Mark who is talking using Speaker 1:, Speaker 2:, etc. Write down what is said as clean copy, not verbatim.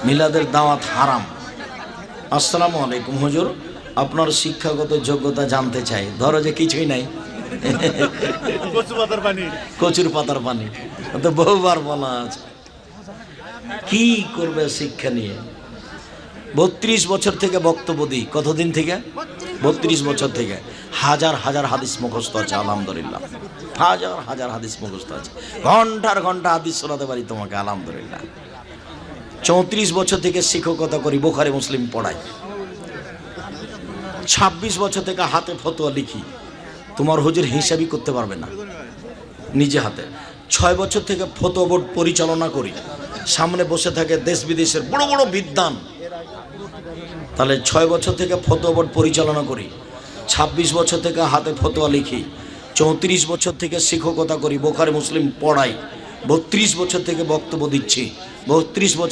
Speaker 1: মিলাদের দাওয়াত হারাম। আসসালামু আলাইকুম হুজুর, আপনার শিক্ষাগত যোগ্যতা জানতে চাই। ধরো যে কিছুই নাই, কচুর পাতার পানি, তো বহুবার বলা আছে। কি করবে শিক্ষা নিয়ে? 32 বছর থেকে বক্তব্য দিই। কতদিন থেকে? 32 বছর থেকে। হাজার হাজার হাদিস মুখস্থ আছে, আলহামদুলিল্লাহ। হাজার হাজার হাদিস মুখস্থ আছে, ঘন্টার ঘন্টা হাদিস শোনাতে পারি তোমাকে, আলহামদুলিল্লাহ। 34 বছর থেকে শিক্ষকতা করি, বুখারী মুসলিম পড়াই। 26 বছর থেকে হাতে ফতোয়া লিখি, তোমার হুজুর হিসাবই করতে পারবে না, নিজে হাতে। 6 বছর থেকে ফতোয়া বোর্ড পরিচালনা করি, সামনে বসে থাকে দেশ বিদেশের বড় বড় বিদ্বান। তাহলে 6 বছর থেকে ফতোয়া বোর্ড পরিচালনা করি, 26 বছর থেকে হাতে ফতোয়া লিখি, 34 বছর থেকে শিক্ষকতা করি, বুখারী মুসলিম পড়াই, 32 বছর থেকে বক্তব্য দিচ্ছি, 32 বছর